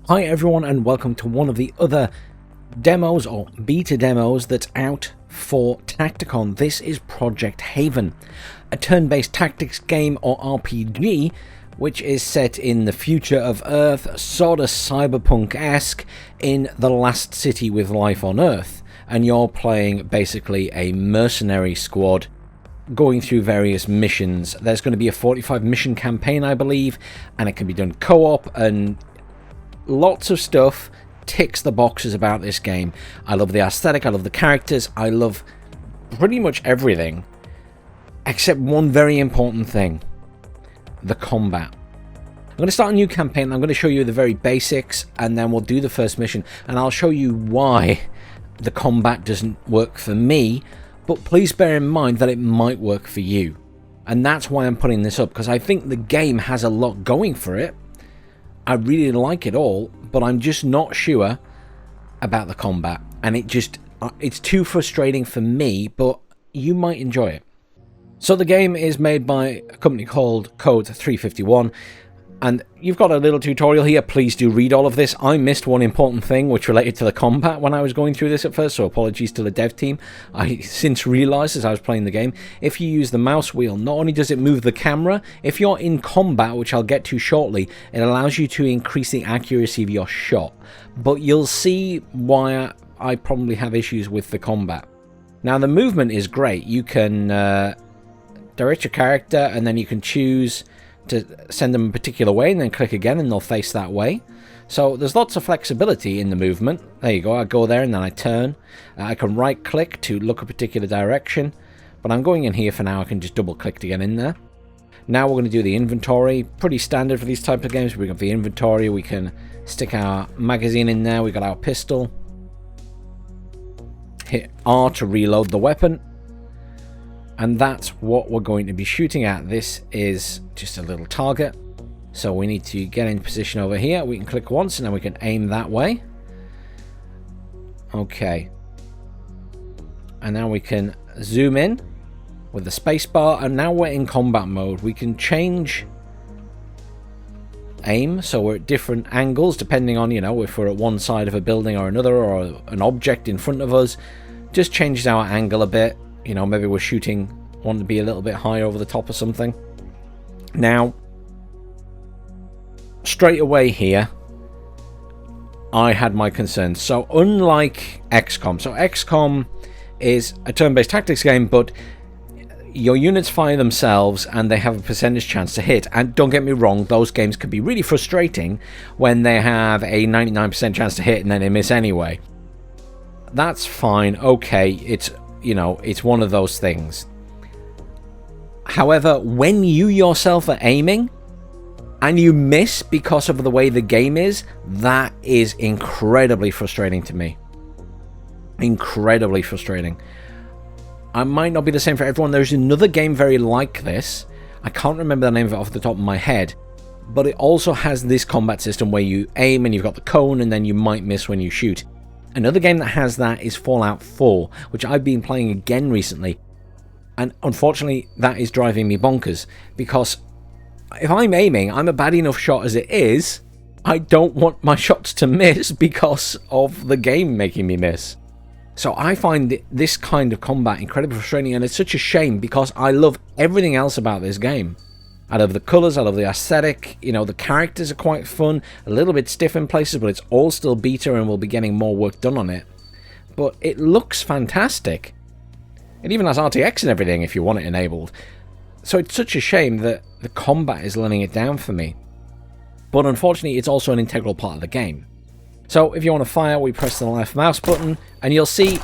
Hi everyone, and welcome to one of the other demos or beta demos that's out for Tacticon. This is Project Haven, a turn-based tactics game or RPG which is set in the future of Earth, sort of cyberpunk-esque, in the last city with life on Earth. And you're playing basically a mercenary squad going through various missions. There's going to be a 45 mission campaign, I believe, and it can be done co-op, and lots of stuff ticks the boxes about this game. I love the aesthetic, I love the characters, I love pretty much everything, except one very important thing: the combat. I'm going to start a new campaign. I'm going to show you the very basics, and then we'll do the first mission, and I'll show you why the combat doesn't work for me, but please bear in mind that it might work for you. And that's why I'm putting this up, because I think the game has a lot going for it. I really like it all, but I'm just not sure about the combat, and it's too frustrating for me, but you might enjoy it. So the game is made by a company called Code 351, and you've got a little tutorial here. Please do read all of this. I missed one important thing which related to the combat when I was going through this at first, so apologies to the dev team. I since realised as I was playing the game, if you use the mouse wheel, not only does it move the camera, if you're in combat, which I'll get to shortly, it allows you to increase the accuracy of your shot. But you'll see why I probably have issues with the combat. Now, the movement is great. You can direct your character, and then you can choose to send them a particular way, and then click again and they'll face that way. So there's lots of flexibility in the movement. There you go, I go there and then I turn. I can right click to look a particular direction, but I'm going in here for now. I can just double click to get in there. Now we're going to do the inventory. Pretty standard for these types of games. We got the inventory, we can stick our magazine in there, we got our pistol. Hit R to reload the weapon. And that's what we're going to be shooting at. This is just a little target, so we need to get in position over here. We can click once and then we can aim that way. Okay, and now we can zoom in with the spacebar, and now we're in combat mode. We can change aim, so we're at different angles depending on, if we're at one side of a building or another, or an object in front of us. Just changes our angle a bit. Maybe we're want to be a little bit higher over the top or something. Now, straight away here, I had my concerns. So, unlike XCOM, XCOM is a turn-based tactics game, but your units fire themselves and they have a percentage chance to hit. And don't get me wrong, those games can be really frustrating when they have a 99% chance to hit and then they miss anyway. That's fine, okay, it's one of those things. However, when you yourself are aiming and you miss because of the way the game is, that is incredibly frustrating to me. Incredibly frustrating. I might not be the same for everyone. There's another game very like this. I can't remember the name of it off the top of my head, but it also has this combat system where you aim and you've got the cone and then you might miss when you shoot. Another game that has that is Fallout 4, which I've been playing again recently. And unfortunately, that is driving me bonkers, because if I'm aiming, I'm a bad enough shot as it is. I don't want my shots to miss because of the game making me miss. So I find this kind of combat incredibly frustrating, and it's such a shame because I love everything else about this game. I love the colours, I love the aesthetic, the characters are quite fun, a little bit stiff in places, but it's all still beta and we'll be getting more work done on it. But it looks fantastic. It even has RTX and everything if you want it enabled. So it's such a shame that the combat is letting it down for me. But unfortunately, it's also an integral part of the game. So if you want to fire, we press the left mouse button, and you'll see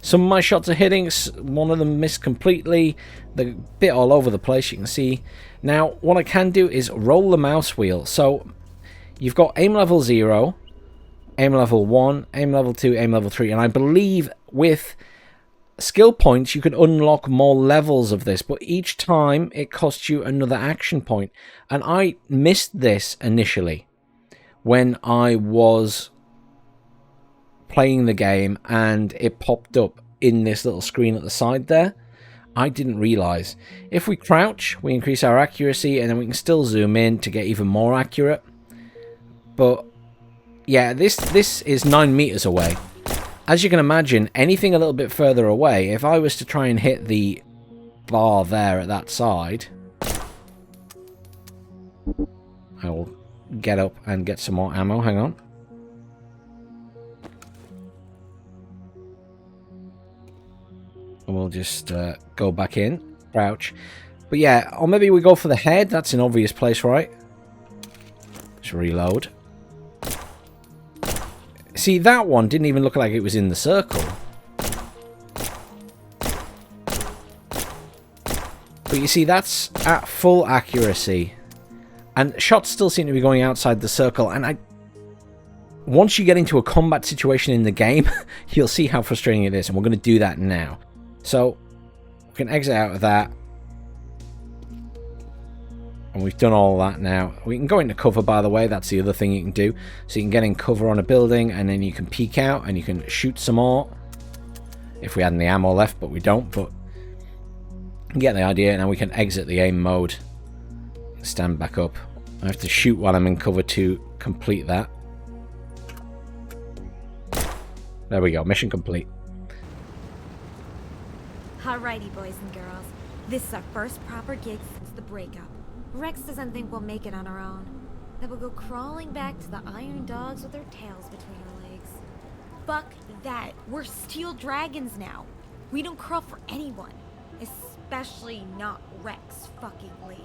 some of my shots are hitting, one of them missed completely, they're a bit all over the place, you can see. Now, what I can do is roll the mouse wheel. So, you've got aim level 0, aim level 1, aim level 2, aim level 3, and I believe with skill points you can unlock more levels of this, but each time it costs you another action point. And I missed this initially when I was playing the game and it popped up in this little screen at the side there. I didn't realise. If we crouch, we increase our accuracy, and then we can still zoom in to get even more accurate. But yeah, this is 9 meters away. As you can imagine, anything a little bit further away, if I was to try and hit the bar there at that side, I will get up and get some more ammo. Hang on. And we'll just go back in, crouch. But yeah, or maybe we go for the head. That's an obvious place, right? Let's reload. See, that one didn't even look like it was in the circle. But you see, that's at full accuracy. And shots still seem to be going outside the circle. And once you get into a combat situation in the game, you'll see how frustrating it is. And we're going to do that now. So, we can exit out of that. And we've done all that now. We can go into cover, by the way. That's the other thing you can do. So you can get in cover on a building, and then you can peek out, and you can shoot some more. If we had any ammo left, but we don't. But you get the idea. Now we can exit the aim mode. Stand back up. I have to shoot while I'm in cover to complete that. There we go. Mission complete. Alrighty, boys and girls. This is our first proper gig since the breakup. Rex doesn't think we'll make it on our own. That we'll go crawling back to the Iron Dogs with our tails between our legs. Fuck that. We're steel dragons now. We don't crawl for anyone. Especially not Rex fucking Lee.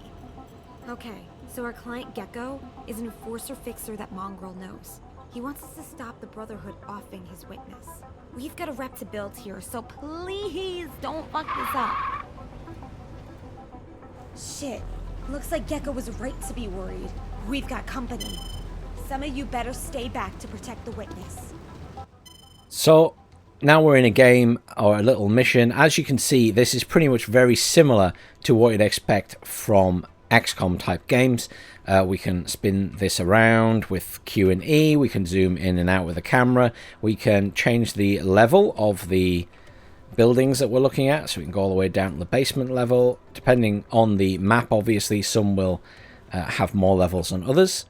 Okay, so our client Gecko is an enforcer fixer that Mongrel knows. He wants us to stop the Brotherhood offing his witness. We've got a rep to build here, so please don't fuck this up. Shit. Looks like Gecko was right to be worried. We've got company. Some of you better stay back to protect the witness. So, now we're in a game, or a little mission. As you can see, this is pretty much very similar to what you'd expect from XCOM type games. We can spin this around with Q and E. We can zoom in and out with the camera. We can change the level of the buildings that we're looking at, so we can go all the way down to the basement level. Depending on the map, obviously, some will have more levels than others.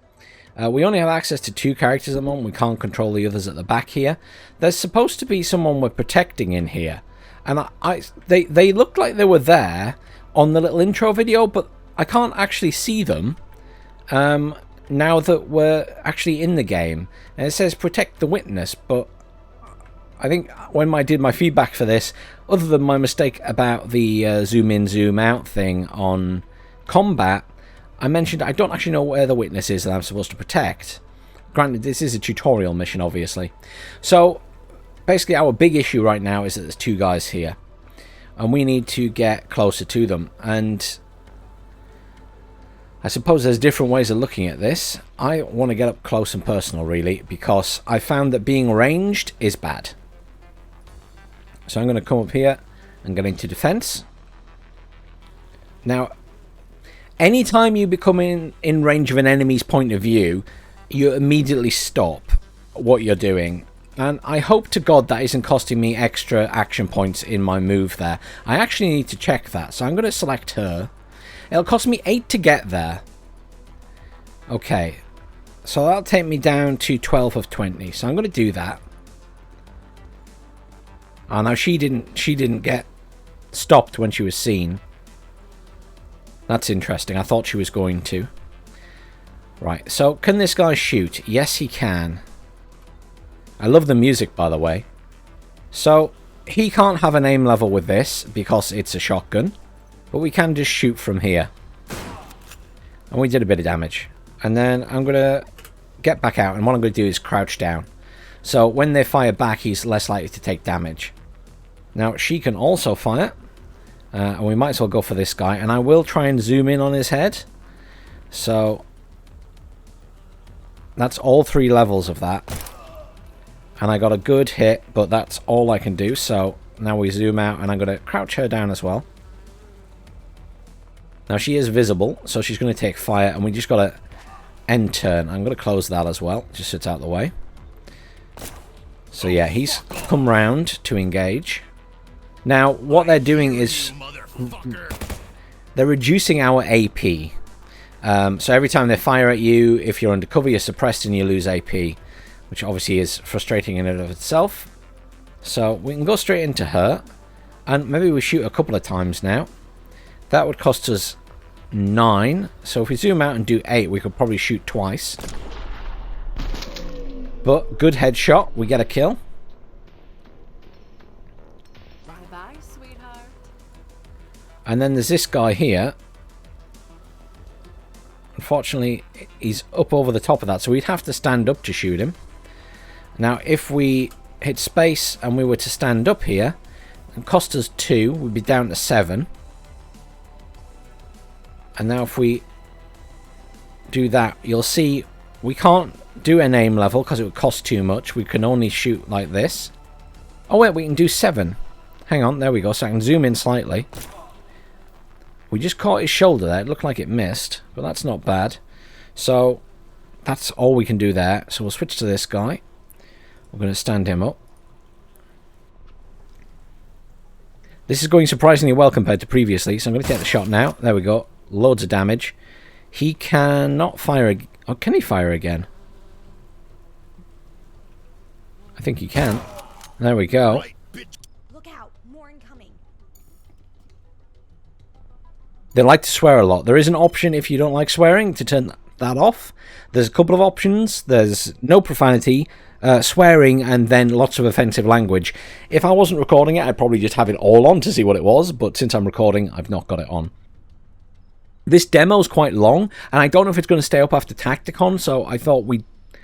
We only have access to 2 characters at the moment. We can't control the others at the back here. There's supposed to be someone we're protecting in here, and they looked like they were there on the little intro video, but I can't actually see them now that we're actually in the game. And it says protect the witness, but I think when I did my feedback for this, other than my mistake about the zoom in, zoom out thing on combat, I mentioned I don't actually know where the witness is that I'm supposed to protect. Granted, this is a tutorial mission, obviously. So, basically our big issue right now is that there's 2 guys here. And we need to get closer to them. And I suppose there's different ways of looking at this. I want to get up close and personal, really, because I found that being ranged is bad. So I'm going to come up here and get into defense. Now, anytime you become in range of an enemy's point of view, you immediately stop what you're doing. And I hope to God that isn't costing me extra action points in my move there. I actually need to check that. So I'm going to select her. It'll cost me 8 to get there. Okay. So that'll take me down to 12 of 20. So I'm going to do that. Oh, no, she didn't get stopped when she was seen. That's interesting. I thought she was going to. Right, so can this guy shoot? Yes, he can. I love the music, by the way. So, he can't have an aim level with this because it's a shotgun. But we can just shoot from here. And we did a bit of damage. And then I'm going to get back out. And what I'm going to do is crouch down. So, when they fire back, he's less likely to take damage. Now, she can also fire. And we might as well go for this guy. And I will try and zoom in on his head. So, that's all 3 levels of that. And I got a good hit, but that's all I can do. So, now we zoom out, and I'm going to crouch her down as well. Now, she is visible, so she's going to take fire. And we just got to end turn. I'm going to close that as well, just so it's out of the way. So, yeah, he's come round to engage. Now, what they're doing is they're reducing our AP. So every time they fire at you, if you're undercover, you're suppressed and you lose AP, which obviously is frustrating in and of itself. So we can go straight into her, and maybe we shoot a couple of times now. That would cost us 9. So if we zoom out and do 8, we could probably shoot twice. But good headshot, we get a kill. Bye-bye, sweetheart. And then there's this guy here. Unfortunately, he's up over the top of that, so we'd have to stand up to shoot him. Now, if we hit space and we were to stand up here, it would cost us 2, we'd be down to 7. And now if we do that, you'll see we can't do an aim level because it would cost too much. We can only shoot like this. Oh wait, we can do 7. Hang on, there we go. So I can zoom in slightly. We just caught his shoulder there. It looked like it missed, but that's not bad. So that's all we can do there. So we'll switch to this guy. We're going to stand him up. This is going surprisingly well compared to previously, so I'm going to take the shot now. There we go. Loads of damage. He cannot fire... Oh, can he fire again? I think he can. There we go. Look out, more incoming. They like to swear a lot. There is an option if you don't like swearing to turn that off. There's a couple of options. There's no profanity, swearing, and then lots of offensive language. If I wasn't recording it, I'd probably just have it all on to see what it was, but since I'm recording, I've not got it on. This demo's quite long, and I don't know if it's going to stay up after Tacticon, so I thought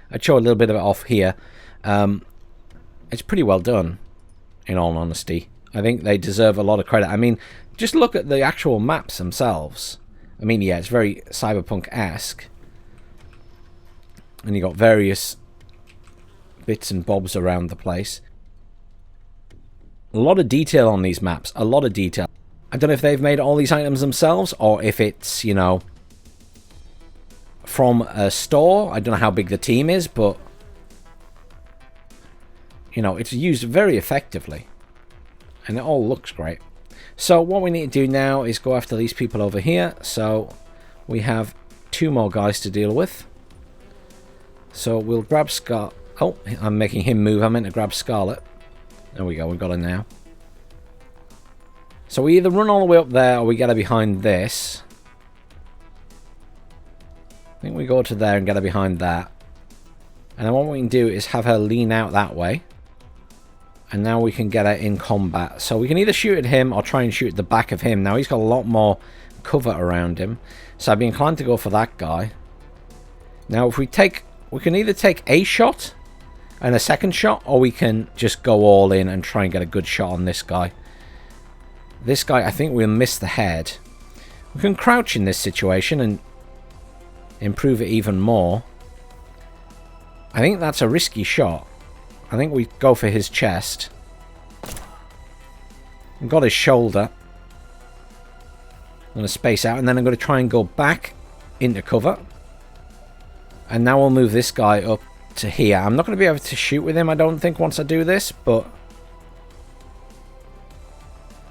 I'd show a little bit of it off here. It's pretty well done, in all honesty. I think they deserve a lot of credit. I mean, just look at the actual maps themselves. I mean, yeah, it's very cyberpunk-esque. And you got various bits and bobs around the place. A lot of detail on these maps. A lot of detail. I don't know if they've made all these items themselves, or if it's, you know, from a store. I don't know how big the team is, but, you know, it's used very effectively. And it all looks great. So what we need to do now is go after these people over here. So we have 2 more guys to deal with. So we'll grab Scarlet. Oh, I'm making him move. I meant to grab Scarlet. There we go. We've got her now. So we either run all the way up there or we get her behind this. I think we go to there and get her behind that. And then what we can do is have her lean out that way. And now we can get her in combat. So we can either shoot at him or try and shoot at the back of him. Now he's got a lot more cover around him. So I'd be inclined to go for that guy. Now if we can either take a shot and a second shot, or we can just go all in and try and get a good shot on this guy. This guy, I think we'll miss the head. We can crouch in this situation and improve it even more. I think that's a risky shot. I think we go for his chest. I've got his shoulder. I'm going to space out, and then I'm going to try and go back into cover. And now we'll move this guy up to here. I'm not going to be able to shoot with him, I don't think, once I do this, but...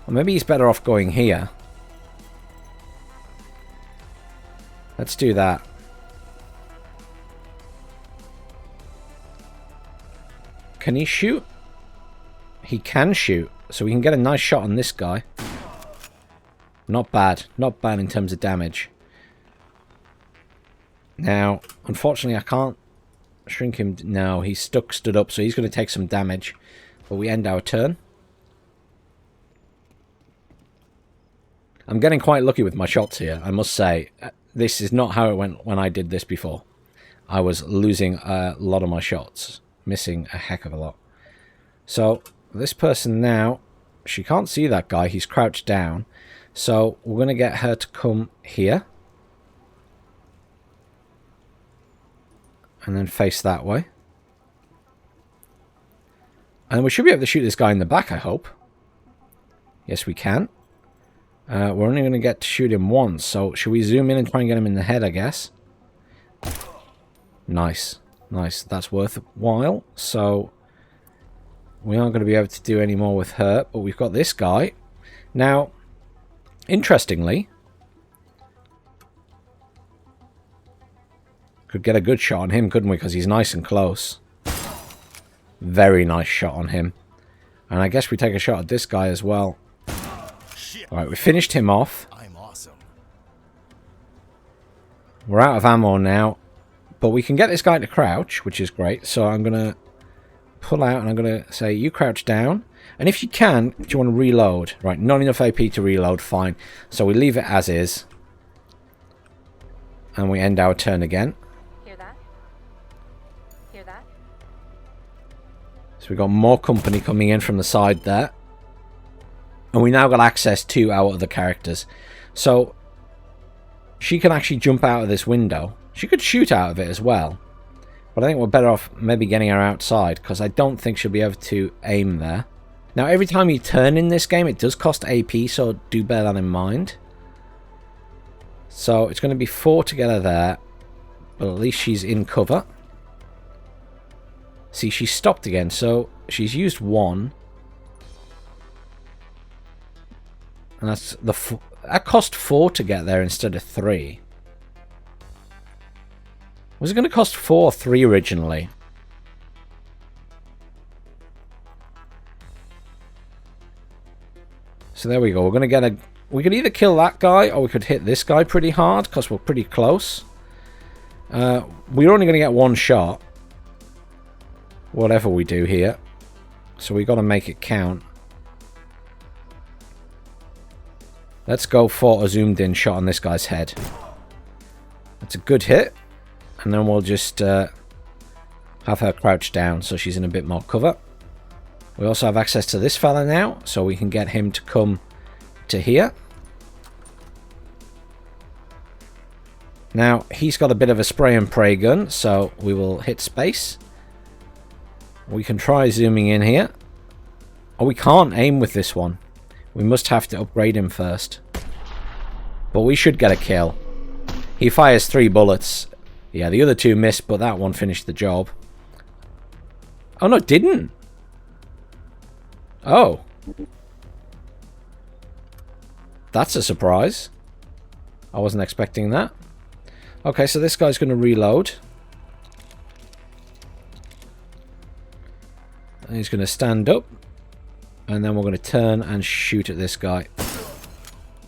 Or maybe he's better off going here. Let's do that. Can he shoot? He can shoot. So we can get a nice shot on this guy. Not bad. Not bad in terms of damage. Now, unfortunately, I can't shrink him. No, he's stood up, so he's going to take some damage. But we end our turn. I'm getting quite lucky with my shots here, I must say. This is not how it went when I did this before. I was losing a lot of my shots. Missing a heck of a lot. So, this person now, she can't see that guy. He's crouched down. So, we're going to get her to come here. And then face that way. And we should be able to shoot this guy in the back, I hope. Yes, we can. We're only going to get to shoot him once, so should we zoom in and try and get him in the head, I guess? Nice. Nice. That's worthwhile. So, we aren't going to be able to do any more with her, but we've got this guy. Now, Interestingly, could get a good shot on him, couldn't we? Because he's nice and close. Very nice shot on him. And I guess we take a shot at this guy as well. Alright, we finished him off. I'm awesome. We're out of ammo now. But we can get this guy to crouch, which is great. So I'm going to pull out and I'm going to say, you crouch down. And if you can, do you want to reload? Right, not enough AP to reload, fine. So we leave it as is. And we end our turn again. Hear that? Hear that? So we've got more company coming in from the side there. And we now got access to our other characters. So she can actually jump out of this window. She could shoot out of it as well. But I think we're better off maybe getting her outside, because I don't think she'll be able to aim there. Now, every time you turn in this game, it does cost AP, so do bear that in mind. So it's going to be 4 together there. But at least she's in cover. See, she stopped again, so she's used 1. And that's that cost 4 to get there instead of 3. Was it going to cost 4 or 3 originally? So there we go. We're going to get a... We could either kill that guy or we could hit this guy pretty hard because we're pretty close. We're only going to get 1 shot. Whatever we do here. So we got to make it count. Let's go for a zoomed in shot on this guy's head. That's a good hit. And then we'll just have her crouch down so she's in a bit more cover. We also have access to this fella now, so we can get him to come to here. Now, he's got a bit of a spray and pray gun, so we will hit space. We can try zooming in here. Oh, we can't aim with this one. We must have to upgrade him first. But we should get a kill. He fires 3 bullets. Yeah, the other 2 missed, but that one finished the job. Oh, no, it didn't. Oh. That's a surprise. I wasn't expecting that. Okay, so this guy's going to reload. And he's going to stand up. And then we're going to turn and shoot at this guy.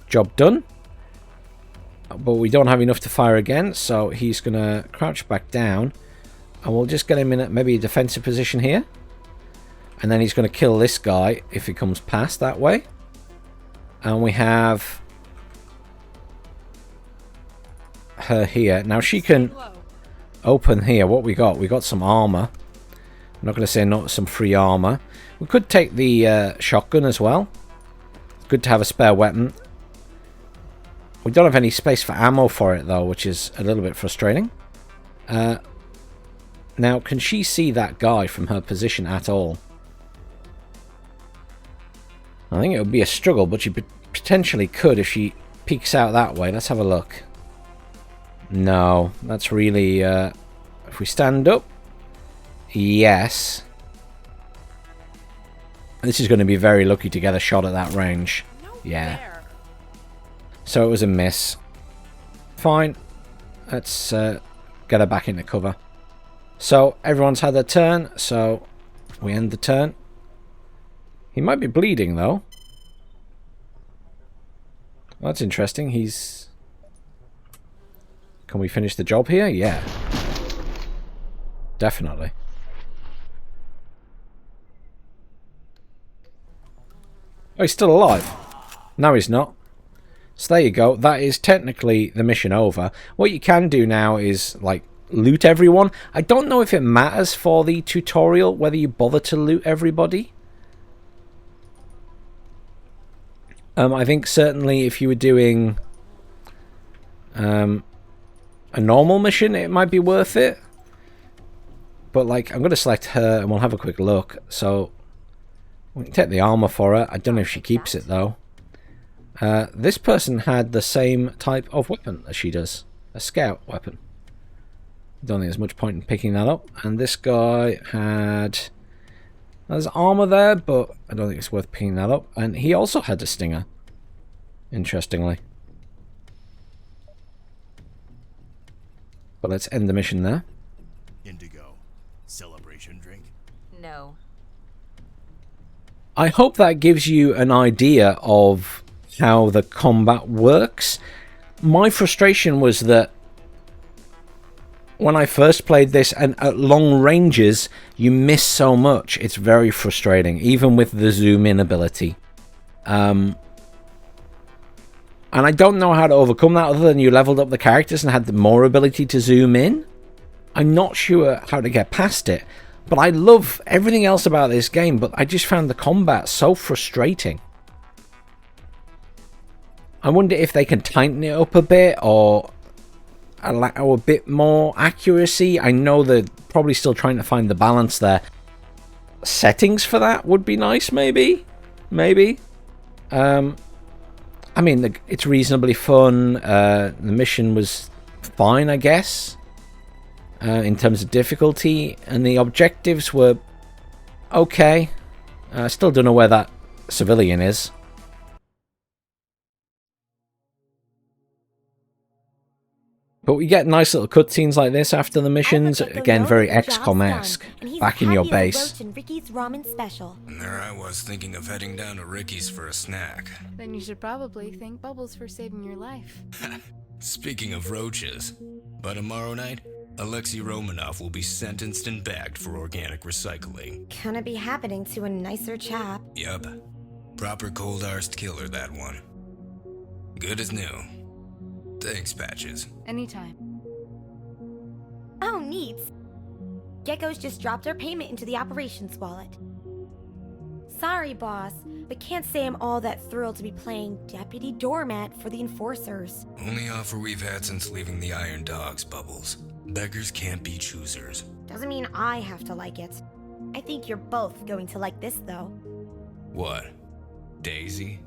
Job done. But we don't have enough to fire again, so he's going to crouch back down. And we'll just get him in maybe a defensive position here. And then he's going to kill this guy if he comes past that way. And we have her here. Now she can open here. What we got? We got some armor. I'm not going to say not some free armor. We could take the shotgun as well. It's good to have a spare weapon. We don't have any space for ammo for it, though, which is a little bit frustrating. Now, can she see that guy from her position at all? I think it would be a struggle, but she potentially could if she peeks out that way. Let's have a look. No, that's really... if we stand up... Yes. This is going to be very lucky to get a shot at that range. Yeah. So it was a miss. Fine. Let's get her back into cover. So everyone's had their turn, so we end the turn. He might be bleeding, though. Well, that's interesting. He's... Can we finish the job here? Yeah. Definitely. Oh, he's still alive. No, he's not. So there you go. That is technically the mission over. What you can do now is, like, loot everyone. I don't know if it matters for the tutorial whether you bother to loot everybody. I think certainly if you were doing a normal mission, it might be worth it. But, like, I'm going to select her and we'll have a quick look. So, we can take the armor for her. I don't know if she keeps it, though. This person had the same type of weapon as she does. A scout weapon. Don't think there's much point in picking that up. And this guy had... There's armor there, but I don't think it's worth picking that up. And he also had a stinger. interestingly. But let's end the mission there. Indigo. Celebration drink? No. I hope that gives you an idea of how the combat works. My frustration was that when I first played this, and at long ranges, you miss so much. It's very frustrating, even with the zoom in ability. And I don't know how to overcome that other than you leveled up the characters and had more ability to zoom in. I'm not sure how to get past it. But I love everything else about this game, but I just found the combat so frustrating. I wonder if they can tighten it up a bit or allow a bit more accuracy. I know they're probably still trying to find the balance there. Settings for that would be nice, maybe? Maybe. I mean, it's reasonably fun. The mission was fine, I guess. In terms of difficulty, and the objectives were okay. I still don't know where that civilian is. But we get nice little cutscenes like this after the missions. Again, very XCOM-esque. Back in your base. And Ricky's ramen special. And there I was thinking of heading down to Ricky's for a snack. Then you should probably thank Bubbles for saving your life. Speaking of roaches, by tomorrow night, Alexei Romanov will be sentenced and bagged for organic recycling. Gonna be happening to a nicer chap. Yup. Proper cold-arsed killer, that one. Good as new. Thanks, Patches. Anytime. Oh, neat. Gecko's just dropped our payment into the operations wallet. Sorry, boss, but can't say I'm all that thrilled to be playing deputy doormat for the enforcers. Only offer we've had since leaving the Iron Dogs, Bubbles. Beggars can't be choosers. Doesn't mean I have to like it. I think you're both going to like this, though. What? Daisy?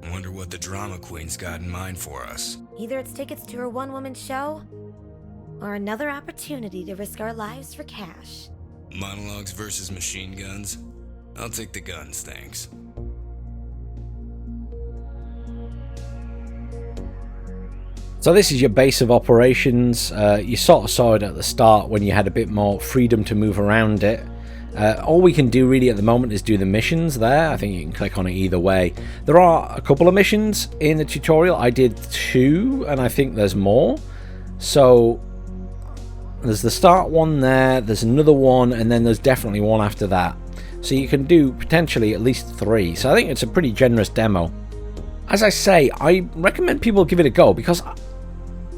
Wonder what the drama queen's got in mind for us. Either it's tickets to her one-woman show, or another opportunity to risk our lives for cash. Monologues versus machine guns? I'll take the guns, thanks. So this is your base of operations. You sort of saw it at the start when you had a bit more freedom to move around it. All we can do really at the moment is do the missions there. I think you can click on it either way. There are a couple of missions in the tutorial. I did 2, and I think there's more. So there's the start one there, there's another one, and then there's definitely one after that. So you can do potentially at least 3. So I think it's a pretty generous demo. As I say, I recommend people give it a go because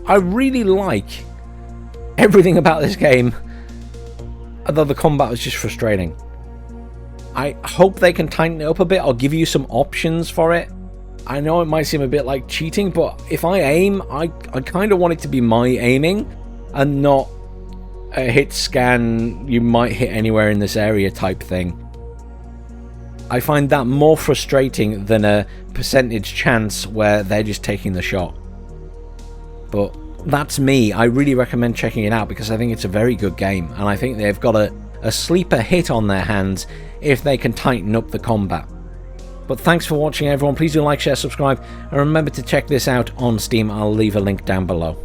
I really like everything about this game, although the combat was just frustrating. I hope they can tighten it up a bit or give you some options for it. I know it might seem a bit like cheating, but if I aim, I kind of want it to be my aiming and not a hit scan, you might hit anywhere in this area type thing. I find that more frustrating than a percentage chance where they're just taking the shot. But that's me. I really recommend checking it out because I think it's a very good game, and I think they've got a sleeper hit on their hands if they can tighten up the combat. But thanks for watching, everyone. Please do like, share, subscribe, and remember to check this out on Steam. I'll leave a link down below.